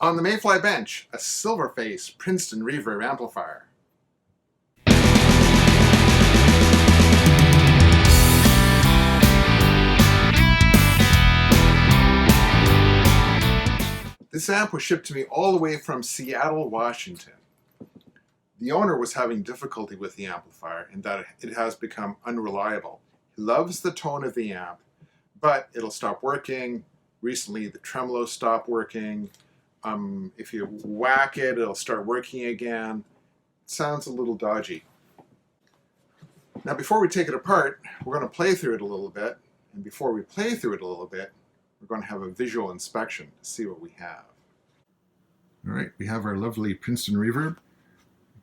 On the Mayfly bench, a Silverface Princeton Reverb amplifier. This amp was shipped to me all the way from Seattle, Washington. The owner was having difficulty with the amplifier in that it has become unreliable. He loves the tone of the amp, but it'll stop working. Recently, the Tremolo stopped working. If you whack it, it'll start working again. It sounds a little dodgy. Now, before we take it apart, we're going to play through it a little bit. And before we play through it a little bit, we're going to have a visual inspection to see what we have. All right, we have our lovely Princeton Reverb.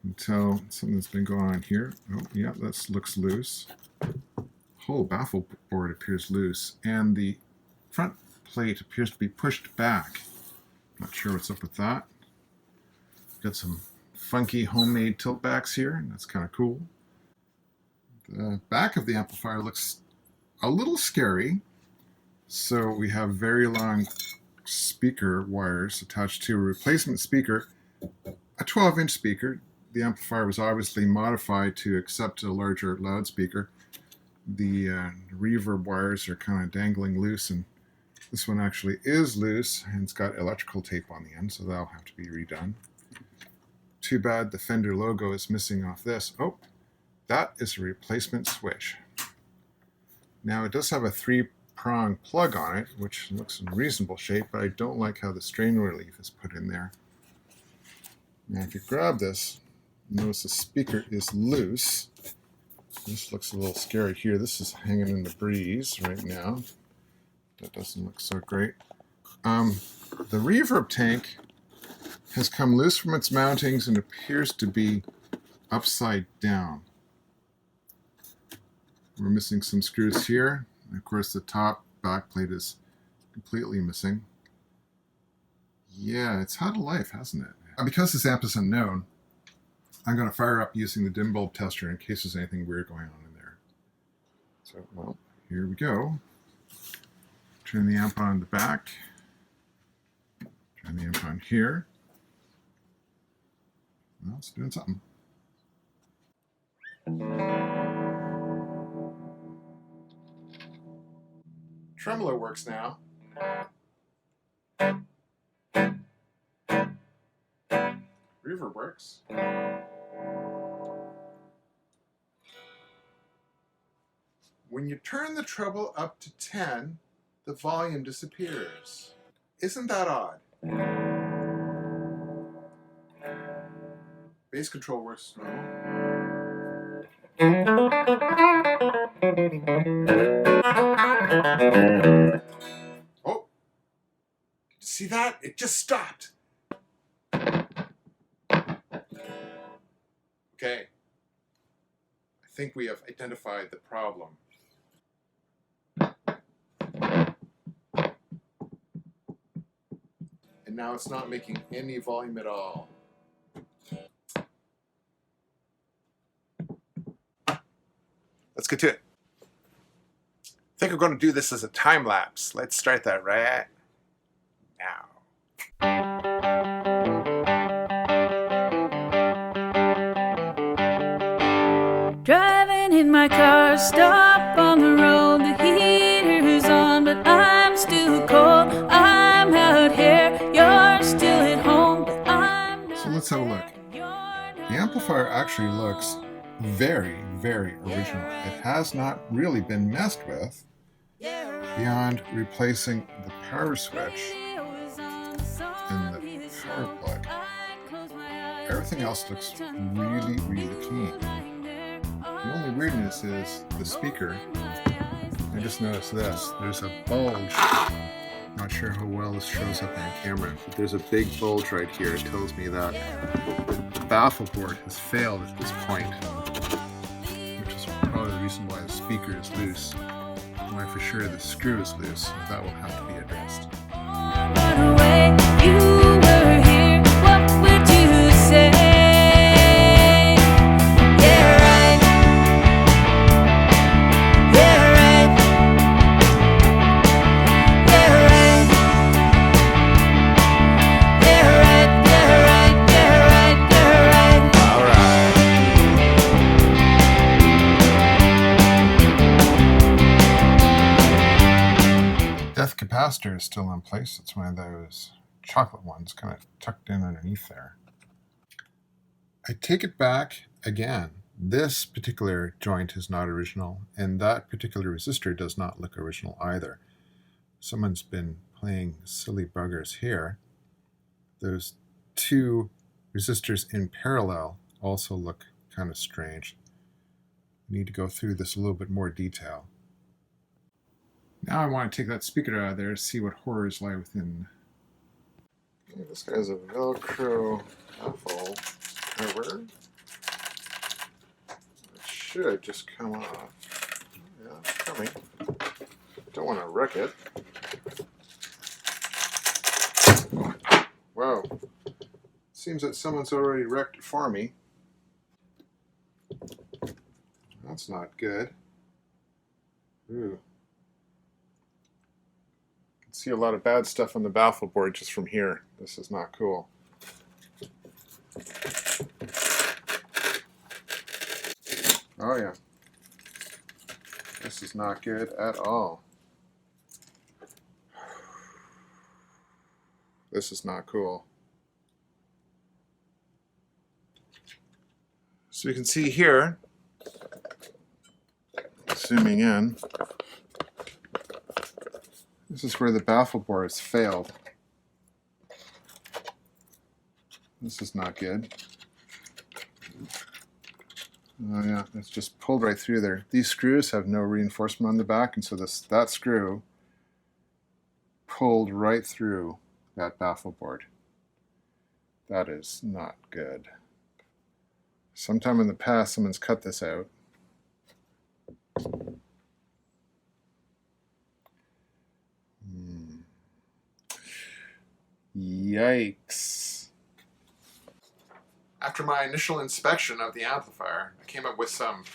You can tell something's been going on here. Oh, yeah, that looks loose. The whole baffle board appears loose, and the front plate appears to be pushed back. Not sure what's up with that. Got some funky homemade tilt backs here, and that's kind of cool. The back of the amplifier looks a little scary. So we have very long speaker wires attached to a replacement speaker, a 12-inch speaker. The amplifier was obviously modified to accept a larger loudspeaker. The reverb wires are kind of dangling loose, and this one actually is loose, and it's got electrical tape on the end, so that'll have to be redone. Too bad the Fender logo is missing off this. Oh, that is a replacement switch. Now it does have a 3-prong plug on it, which looks in reasonable shape, but I don't like how the strain relief is put in there. Now if you grab this, notice the speaker is loose. This looks a little scary here. This is hanging in the breeze right now. That doesn't look so great. The reverb tank has come loose from its mountings and appears to be upside down. We're missing some screws here. And of course, the top back plate is completely missing. Yeah, it's had a life, hasn't it? Because this amp is unknown, I'm going to fire up using the dim bulb tester in case there's anything weird going on in there. So, well, here we go. Turn the amp on the back. Turn the amp on here. Well, it's doing something. Tremolo works now. Reverb works. When you turn the treble up to 10, the volume disappears. Isn't that odd? Bass control works normal. Oh! See that? It just stopped. Okay. I think we have identified the problem. And now it's not making any volume at all. Let's get to it. I think we're going to do this as a time lapse. Let's start that right now. Driving in my car, stop on the road. The heater's on, but I'm still cold. I'm out here, you're still at home, but I'm not. So let's have a look. The amplifier actually looks very, very original. It has not really been messed with beyond replacing the power switch and the power plug. Everything else looks really, really clean. The only weirdness is the speaker. I just noticed this. There's a bulge. Not sure how well this shows up on camera, but there's a big bulge right here. It tells me that the baffle board has failed at this point, which is probably the reason why the speaker is loose. And why for sure the screw is loose. So that will have to be addressed. Yeah, right. capacitor is still in place. It's one of those chocolate ones kind of tucked in underneath there. I take it back again. This particular joint is not original, and that particular resistor does not look original either. Someone's been playing silly buggers here. Those two resistors in parallel also look kind of strange. We need to go through this a little bit more detail. Now I want to take that speaker out of there to see what horrors lie within. Okay, this guy's a Velcro baffle cover. It should just come off. Yeah, it's coming. Don't want to wreck it. Wow. Seems that someone's already wrecked it for me. That's not good. Ooh. Can see a lot of bad stuff on the baffle board just from here. This is not cool. Oh yeah. This is not good at all. This is not cool. So you can see here, zooming in, this is where the baffle board has failed. This is not good. Oh yeah, it's just pulled right through there. These screws have no reinforcement on the back, and so that screw pulled right through that baffle board. That is not good. Sometime in the past, someone's cut this out. Yikes. After my initial inspection of the amplifier, I came up with some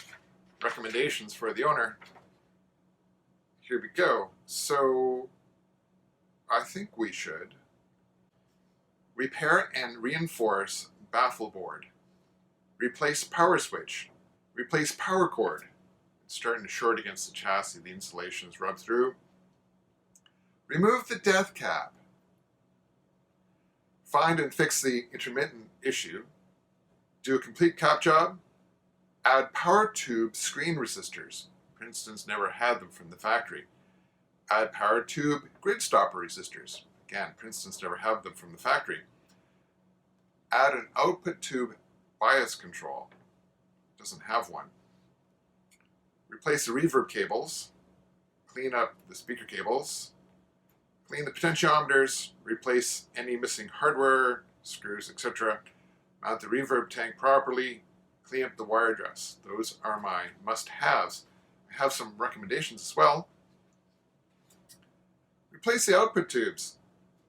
recommendations for the owner. Here we go. So, I think we should repair and reinforce baffle board. Replace power switch. Replace power cord. It's starting to short against the chassis. The insulation is rubbed through. Remove the death cap. Find and fix the intermittent issue. Do a complete cap job. Add power tube screen resistors. Princeton's never had them from the factory. Add power tube grid stopper resistors. Again, Princeton's never had them from the factory. Add an output tube bias control. Doesn't have one. Replace the reverb cables. Clean up the speaker cables. Clean the potentiometers. Replace any missing hardware, screws, etc. Mount the reverb tank properly. Clean up the wire dress. Those are my must-haves. I have some recommendations as well. Replace the output tubes.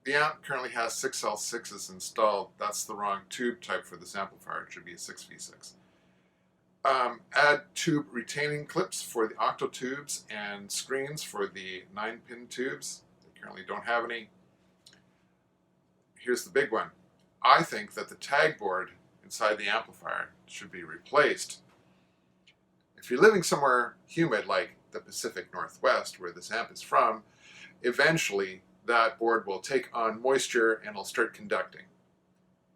The amp currently has 6L6s installed. That's the wrong tube type for this amplifier. It should be a 6V6. Add tube retaining clips for the octal tubes and screens for the 9-pin tubes. They currently don't have any. Here's the big one. I think that the tag board inside the amplifier should be replaced. If you're living somewhere humid like the Pacific Northwest, where this amp is from, eventually that board will take on moisture and it'll start conducting,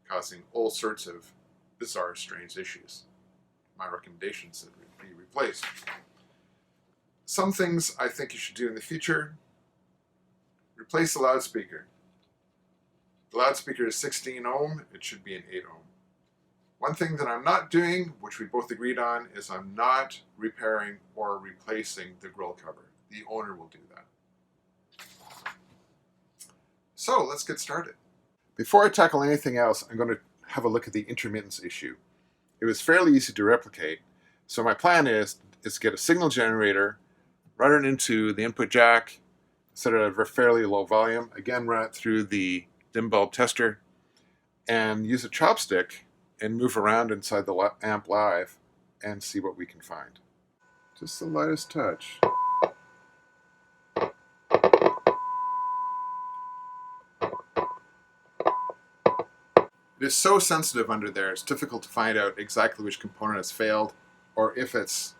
causing all sorts of bizarre, strange issues. My recommendation is that it be replaced. Some things I think you should do in the future. Replace the loudspeaker. The loudspeaker is 16 ohm, it should be an 8 ohm. One thing that I'm not doing, which we both agreed on, is I'm not repairing or replacing the grill cover. The owner will do that. So let's get started. Before I tackle anything else, I'm going to have a look at the intermittence issue. It was fairly easy to replicate, so my plan is to get a signal generator, run it into the input jack, set it at a fairly low volume, again run it through the dim bulb tester, and use a chopstick and move around inside the amp live and see what we can find. Just the lightest touch. It is so sensitive under there, it's difficult to find out exactly which component has failed or if it's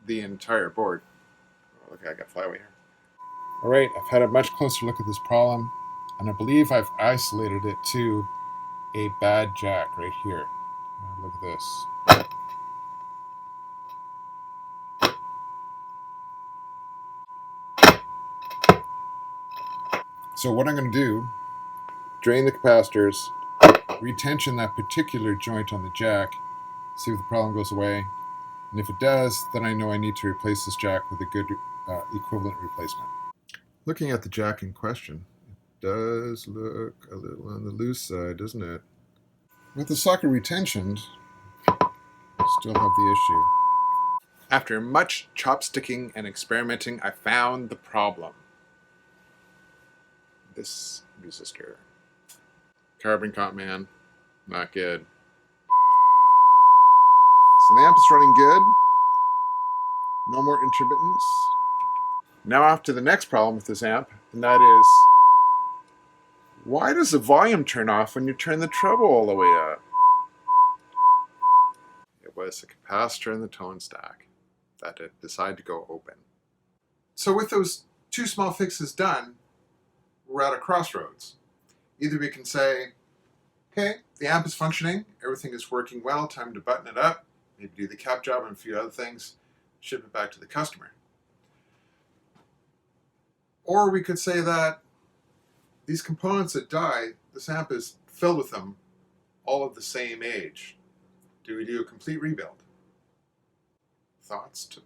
the entire board. Oh, okay, I got flyway here. All right, I've had a much closer look at this problem, and I believe I've isolated it to a bad jack right here. Look at this. So what I'm going to do, drain the capacitors, retension that particular joint on the jack, see if the problem goes away. And if it does, then I know I need to replace this jack with a good equivalent replacement. Looking at the jack in question, it does look a little on the loose side, doesn't it? With the socket retentioned, still have the issue. After much chopsticking and experimenting, I found the problem. This resistor. Carbon cop man, not good. So the amp is running good. No more intermittence. Now off to the next problem with this amp, and that is, why does the volume turn off when you turn the treble all the way up? It was the capacitor in the tone stack that it decided to go open. So with those two small fixes done, we're at a crossroads. Either we can say, okay, the amp is functioning, everything is working well, time to button it up, maybe do the cap job and a few other things, ship it back to the customer. Or we could say that these components that die, this amp is filled with them, all of the same age. Do we do a complete rebuild? Thoughts to